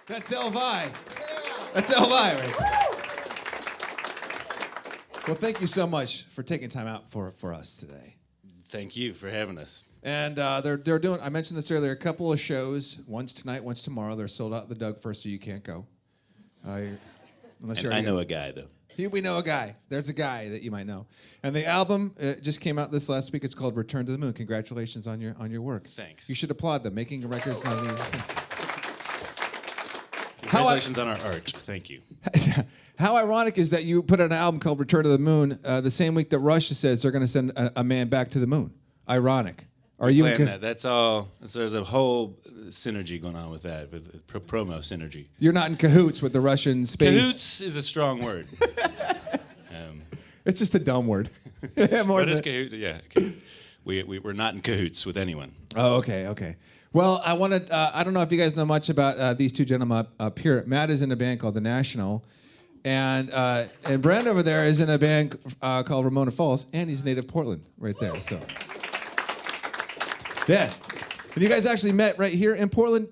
That's LVY. That's LVY right there. Well, thank you so much for taking time out for us today. Thank you for having us. And they're doing, I mentioned this earlier, a couple of shows, once tonight, once tomorrow. They're sold out at the Doug first, so you can't go. Unless you're I know a guy, though. We know a guy. There's a guy that you might know. And the album just came out this last week. It's called Return to the Moon. Congratulations on your work. Thanks. You should applaud them. Making records not easy. Congratulations on our art. Thank you. How ironic is that you put out an album called Return to the Moon the same week that Russia says they're going to send a man back to the moon? Ironic. Are you Plan that? That's all. There's a whole synergy going on with that, with promo synergy. You're not in cahoots with the Russian space. Cahoots is a strong word. It's just a dumb word. What is cahoot? Yeah. Okay. We're not in cahoots with anyone. Oh, okay. Well, I wanted. I don't know if you guys know much about these two gentlemen up here. Matt is in a band called The National, and Brand over there is in a band called Ramona Falls, and he's native Portland right there. So, yeah. And you guys actually met right here in Portland?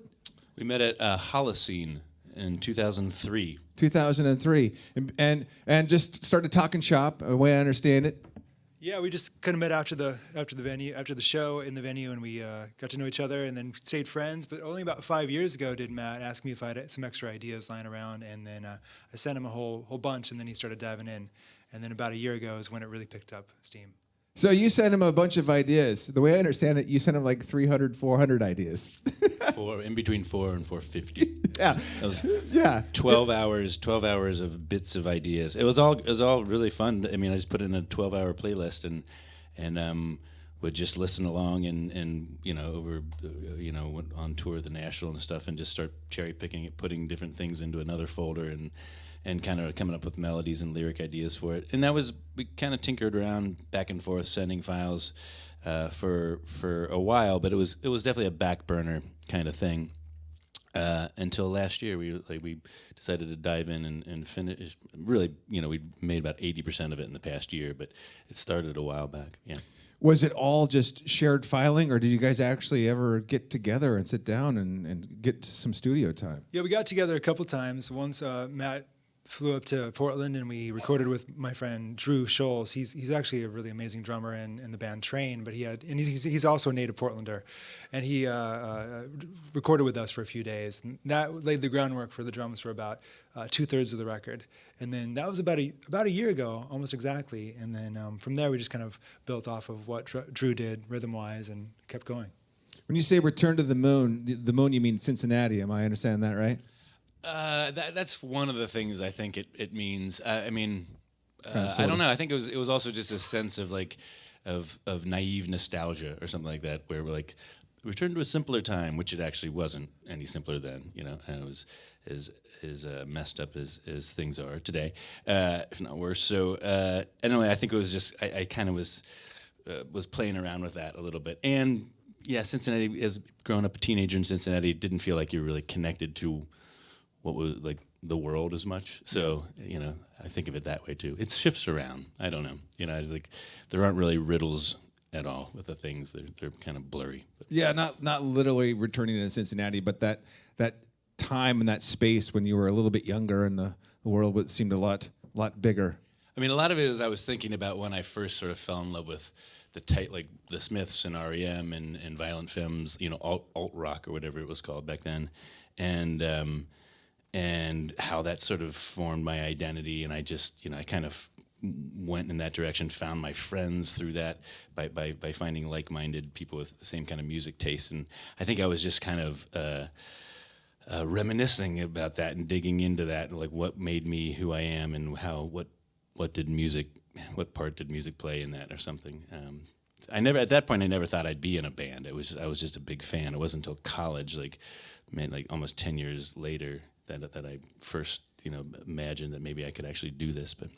We met at Holocene in 2003. 2003, and just started talking shop. The way I understand it. Yeah, we just kind of met after the show in the venue, and we got to know each other, and then stayed friends. But only about 5 years ago did Matt ask me if I had some extra ideas lying around, and then I sent him a whole bunch, and then he started diving in. And then about a year ago is when it really picked up steam. So you sent him a bunch of ideas. The way I understand it, you sent him like 300, 400 ideas. In between 4 and 450. Yeah. Yeah. 12 hours of bits of ideas. It was all really fun. I mean, I just put in a 12-hour playlist and would just listen along and over went on tour of the National and stuff, and just start cherry picking it, putting different things into another folder and kind of coming up with melodies and lyric ideas for it. And we kind of tinkered around back and forth, sending files for a while, but it was definitely a back burner kind of thing until last year. We decided to dive in and finish. Really, we made about 80% of it in the past year, but it started a while back. Yeah. Was it all just shared filing, or did you guys actually ever get together and sit down and get some studio time? Yeah, we got together a couple times. Once Matt flew up to Portland, and we recorded with my friend Drew Scholes. He's actually a really amazing drummer in the band Train, but he's also a native Portlander, and he recorded with us for a few days. And that laid the groundwork for the drums for about 2/3 of the record. And then that was about a year ago, almost exactly. And then from there, we just kind of built off of what Drew did rhythm-wise and kept going. When you say Return to the Moon, the moon, you mean Cincinnati? Am I understanding that right? That's one of the things I think it means. I don't know. I think it was also just a sense of of naive nostalgia or something like that, where we're like, return to a simpler time, which it actually wasn't any simpler then, and it was as messed up as things are today, if not worse. So anyway, I think it was just I kind of was playing around with that a little bit. And yeah, Cincinnati, as growing up a teenager in Cincinnati, didn't feel like you were really connected to what was like the world as much. So, I think of it that way too. It shifts around. I don't know. It's like there aren't really riddles at all with the things. They're kind of blurry. But. Yeah, not literally returning to Cincinnati, but that time and that space when you were a little bit younger and the world seemed a lot bigger. I mean, a lot of it was I was thinking about when I first sort of fell in love with like the Smiths and REM and Violent Femmes, alt rock or whatever it was called back then, and how that sort of formed my identity. And I just, I kind of went in that direction, found my friends through that by finding like-minded people with the same kind of music taste. And I think I was just kind of reminiscing about that and digging into that, like what made me who I am and what part did music play in that or something. At that point I never thought I'd be in a band. I was just a big fan. It wasn't until college, like almost 10 years later, that I first, imagined that maybe I could actually do this. But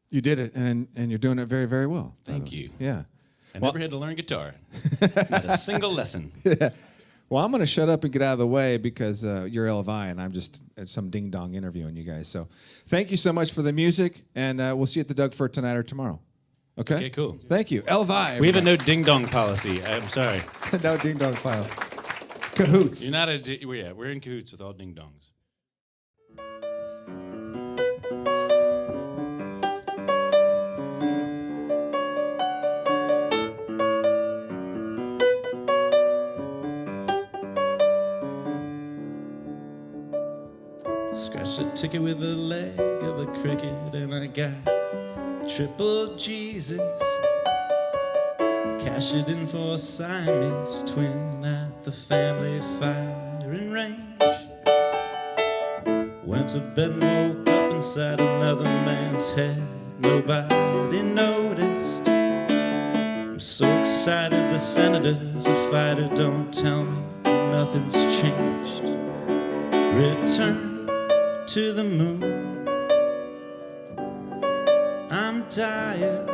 you did it, and you're doing it very, very well. Thank you. Yeah. I never had to learn guitar. Not a single lesson. Yeah. Well, I'm going to shut up and get out of the way because you're LVY, and I'm just at some ding-dong interviewing you guys. So thank you so much for the music, and we'll see you at the Doug Fir tonight or tomorrow. Okay? Okay, cool. Thank you. LVY. We have a no ding-dong policy. I'm sorry. No ding-dong policy. cahoots. You're not we're in cahoots with all ding dongs. Scratched a ticket with the leg of a cricket, and I got triple Jesus. Cashed it in for a Siamese twin at the family firing range. Went to bed and woke up inside another man's head. Nobody noticed. I'm so excited the senator's a fighter. Don't tell me nothing's changed. Return to the moon. I'm tired.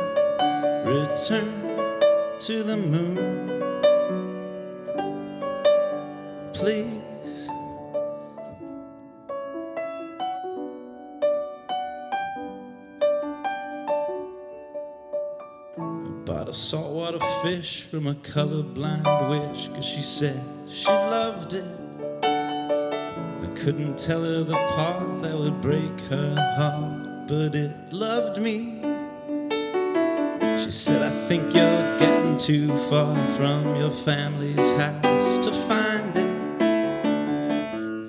Return to the moon, please. I bought a saltwater fish from a colorblind witch, 'cause she said she loved it. I couldn't tell her the part that would break her heart, but it loved me. She said, I think you're getting too far from your family's house to find it.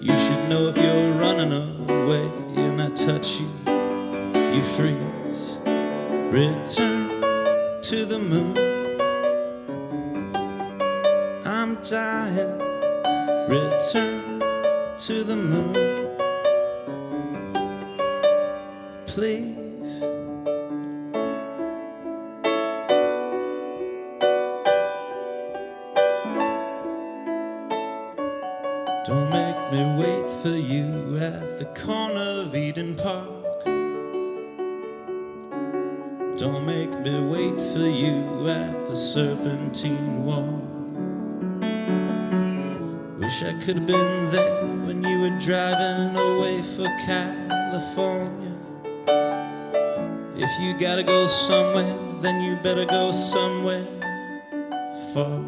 You should know if you're running away and I touch you, you freeze. Return to the moon. I'm dying. Return to the moon, please. Don't make me wait for you at the corner of Eden Park. Don't make me wait for you at the Serpentine Wall. Wish I could have been there when you were driving away for California. If you gotta go somewhere, then you better go somewhere far.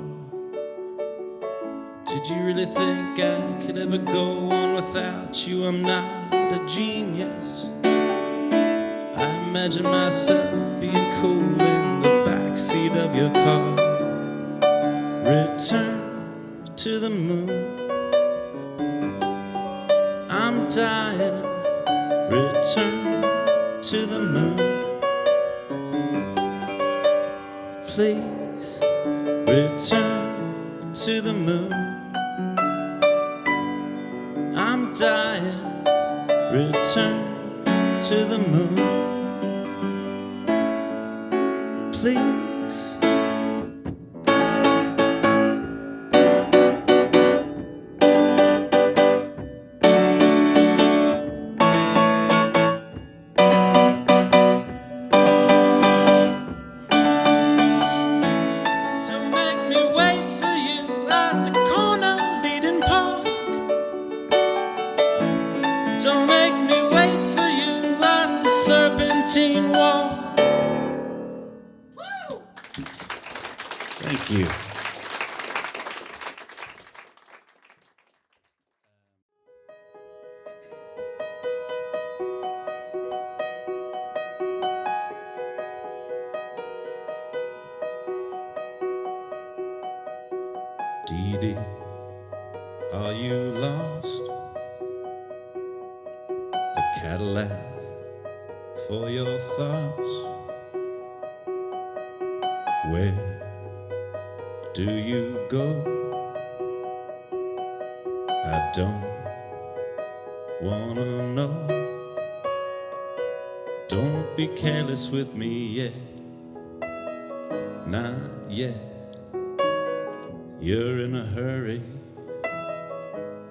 Did you really think I could ever go on without you? I'm not a genius. I imagine myself being cool in the backseat of your car. Return to the moon. I'm dying. Return to the moon, please. Return to the moon. I'm dying. Return to the moon, please. Don't make me wait for you at the corner of Eden Park. Don't make me wait for you at the Serpentine Wall. Thank you. Dee Dee, are you lost? A Cadillac for your thoughts. Where do you go? I don't wanna know. Don't be careless with me yet. Not yet. You're in a hurry.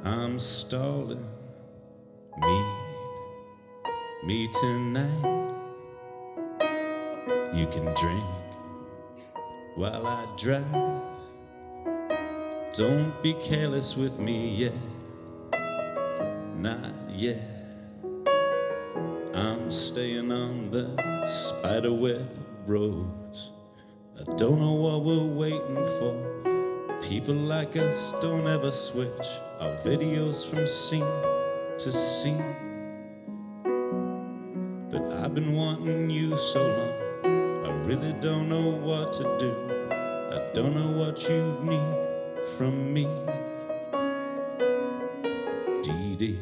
I'm stalling. Meet me tonight. You can drink while I drive. Don't be careless with me yet. Not yet. I'm staying on the spiderweb roads. I don't know what we're waiting for. People like us don't ever switch our videos from scene to scene. But I've been wanting you so long, I really don't know what to do. I don't know what you need from me. Dee Dee,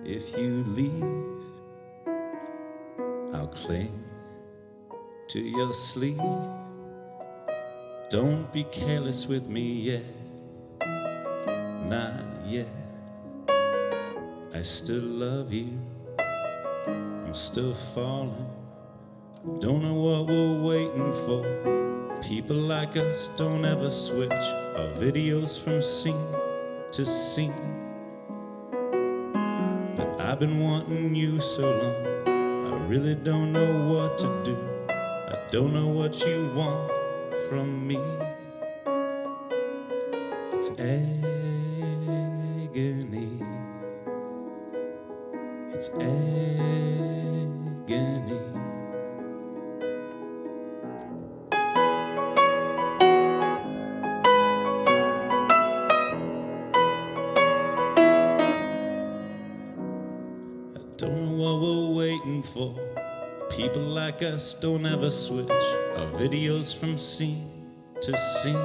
if you leave, I'll cling to your sleeve. Don't be careless with me yet, not yet. I still love you, I'm still falling. Don't know what we're waiting for. People like us don't ever switch our videos from scene to scene. But I've been wanting you so long, I really don't know what to do. I don't know what you want from me. It's agony. It's agony. I don't know what we're waiting for. People like us don't ever switch our videos from scene to scene.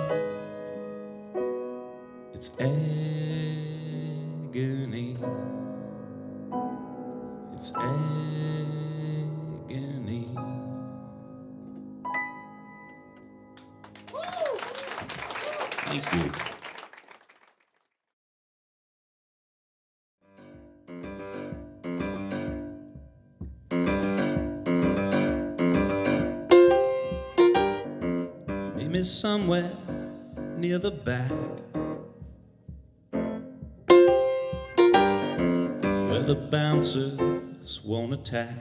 It's agony. It's agony. Thank you. Maybe somewhere near the back, where the bouncers won't attack.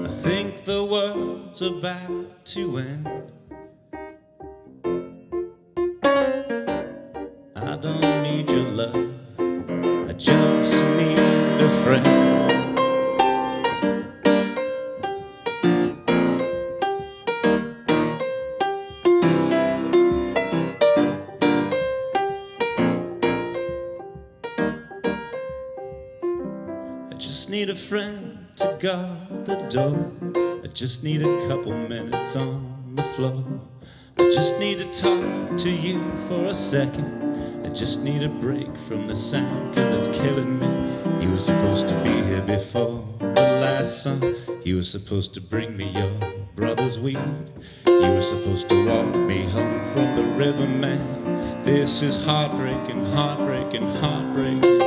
I think the world's about to end. I don't need your love, I just need a friend. I just need a friend to guard the door. I just need a couple minutes on the floor. I just need to talk to you for a second. I just need a break from the sound, 'cause it's killing me. You were supposed to be here before the last song. You were supposed to bring me your brother's weed. You were supposed to walk me home from the river, man. This is heartbreaking, heartbreaking, heartbreaking.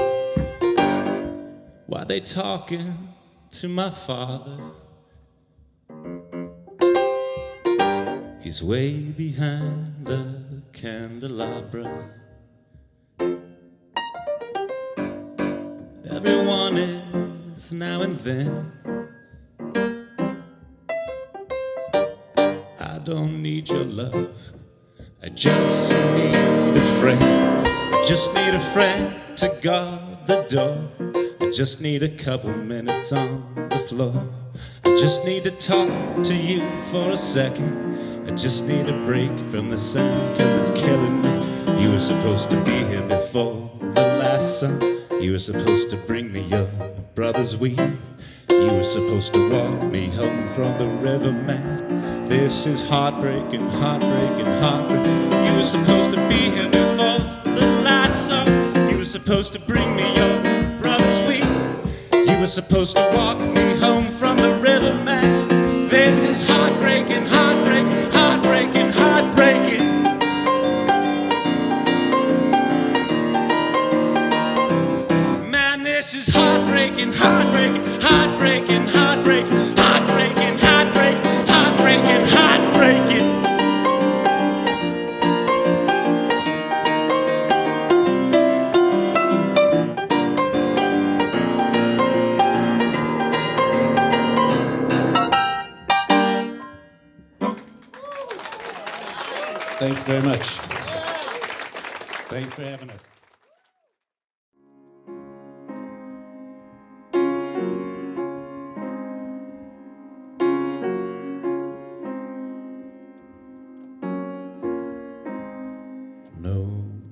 Why they talking to my father? He's way behind the candelabra. Everyone is now and then. I don't need your love, I just need a friend. I just need a friend to guard the door. I just need a couple minutes on the floor. I just need to talk to you for a second. I just need a break from the sound, 'cause it's killing me. You were supposed to be here before the last song. You were supposed to bring me your brother's weed. You were supposed to walk me home from the river, man. This is heartbreaking, heartbreaking, heartbreaking. You were supposed to be here before the last song. You were supposed to bring me your brother's weed. You were supposed to walk me home from the river, man. This is heartbreaking, heartbreaking, heartbreaking, heartbreaking. Man, this is heartbreaking, heartbreaking, heartbreaking, heartbreaking, heartbreaking, heartbreaking, heartbreaking, heartbreaking. Thanks very much. Thanks for having us.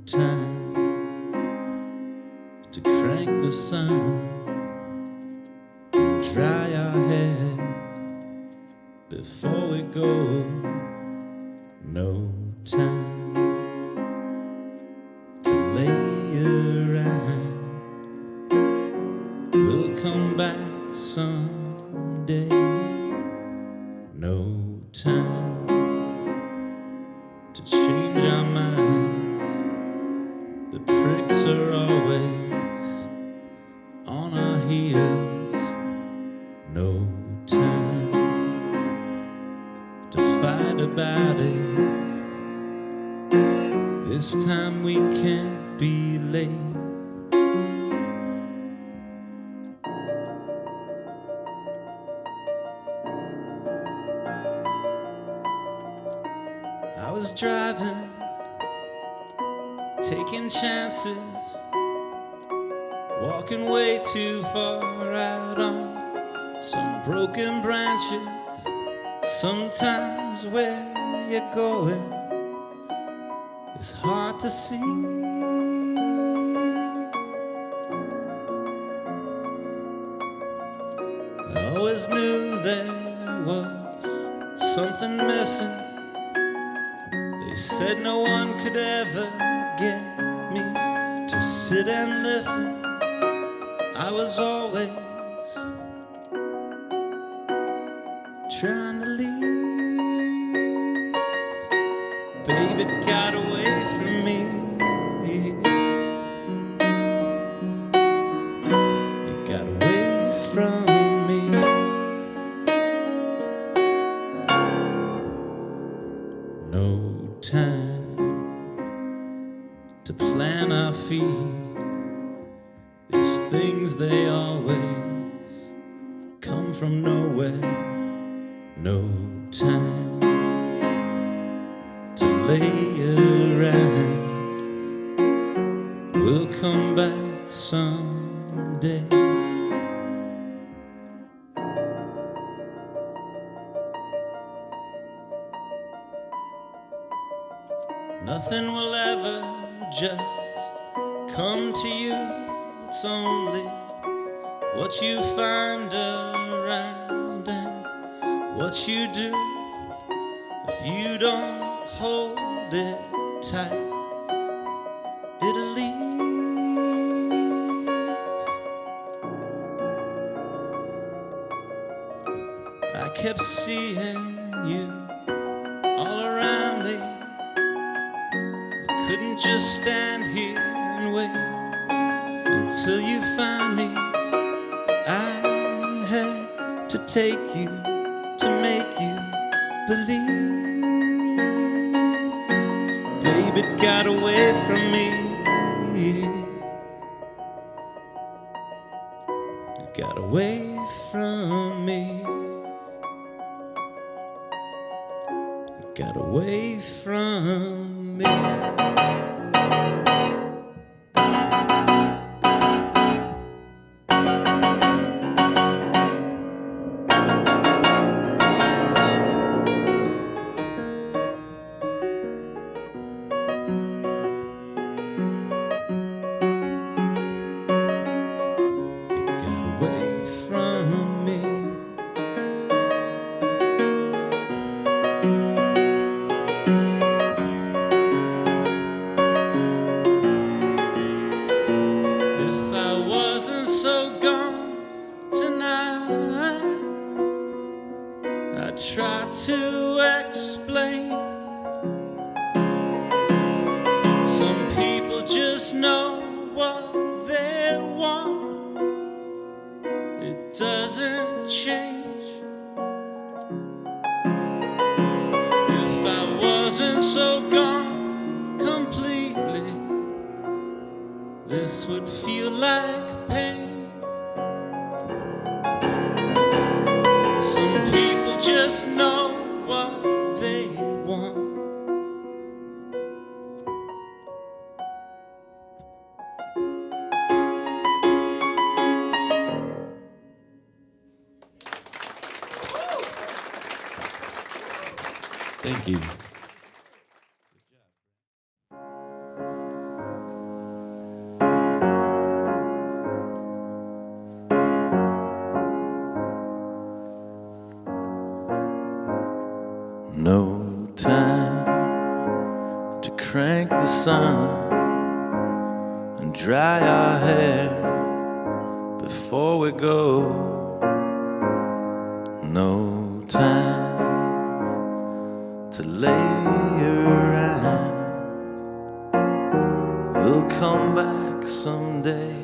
time to crank the sun and dry our hair before we go. No time to lay around. We'll come back someday. No time to change our minds. The pricks are always on our heels. No time to fight about it. This time we can't be late. I was driving, taking chances, walking way too far out on some broken branches. Sometimes where you're going is hard to see. I always knew there was something missing. They said no one could ever get me to sit and listen. I was always trying to leave. Baby, it got away from me. It got away from me. No time to plan our feet. These things, they always come from nowhere. No time to lay around. We'll come back someday. Nothing will ever just come to you. It's only what you find around and what you do. If you don't hold it tight, it'll leave. I kept seeing you all around me. I couldn't just stand here and wait until you find me. I had to take you to make you believe. Baby, it got away from me. It got away from me. It got away from me. Try to explain. Some people just know what they want. It doesn't change. If I wasn't so gone completely, this would feel like pain. Some people just know what they want. Thank you. sun and dry our hair before we go. No time to lay around. We'll come back someday.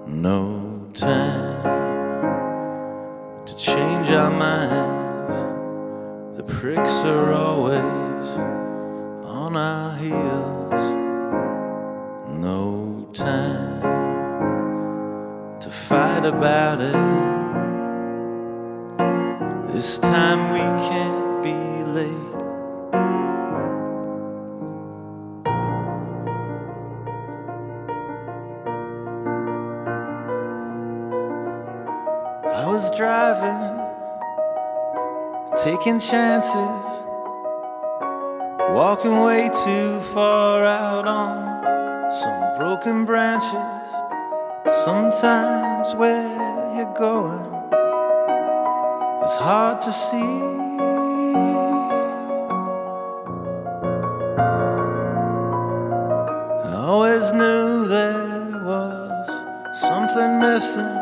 No time to change our minds. The pricks are always on our heels. No time to fight about it. This time we can't be late. I was driving, taking chances, walking way too far out on some broken branches. Sometimes where you're going, it's hard to see. I always knew there was something missing.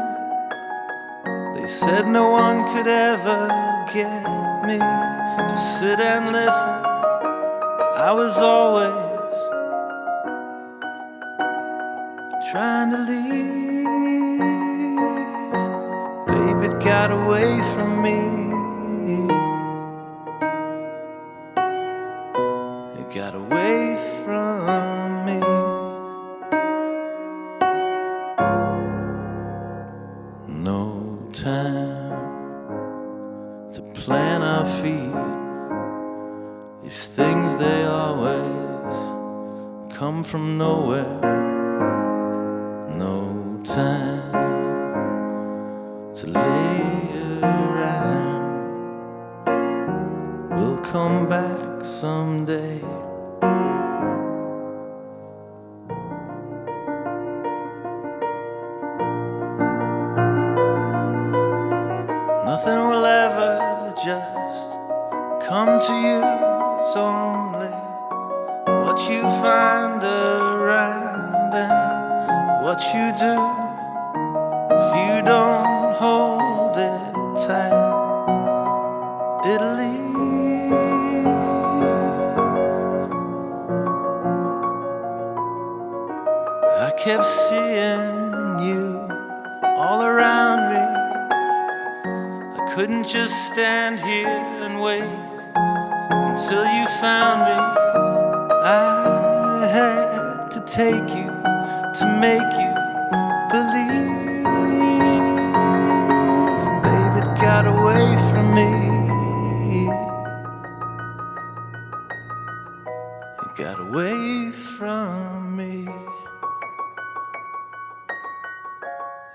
They said no one could ever get me to sit and listen. I was always trying to leave. Baby, it got away from me. It got away from me. No time to plant our feet. These things, they always come from nowhere. No time to lay around. We'll come back someday. Nothing will ever just come to you. It's only what you find around and what you do. If you don't hold it tight, it'll leave. I kept seeing you all around me. I couldn't just stand here and wait until you found me. I had to take you to make you believe. Baby, it got away from me. It got away from me.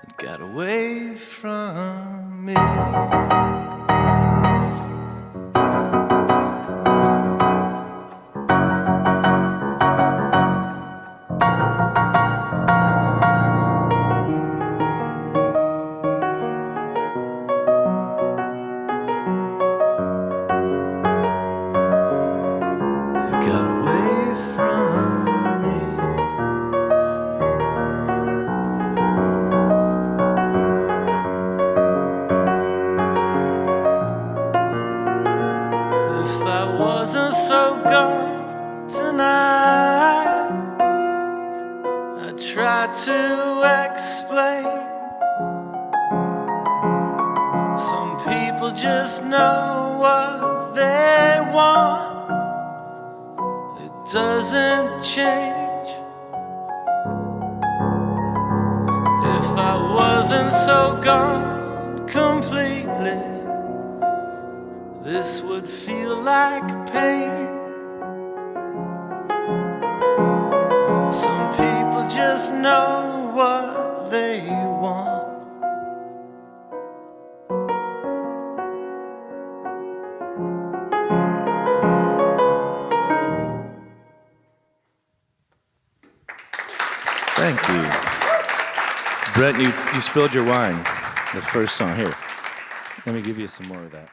It got away from me. Wasn't so gone tonight. I tried to explain. Some people just know what they want. It doesn't change. If I wasn't so gone completely, this would feel like pain. Some people just know what they want. Thank you. Brett, you spilled your wine, the first song. Here, let me give you some more of that.